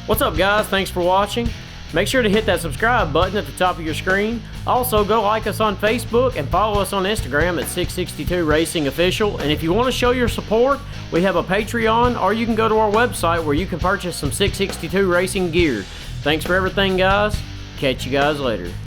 What's up, guys? Thanks for watching. Make sure to hit that subscribe button at the top of your screen. Also, go like us on Facebook and follow us on Instagram at 662 Racing Official. And if you want to show your support, we have a Patreon, or you can go to our website where you can purchase some 662 Racing gear. Thanks for everything, guys. Catch you guys later.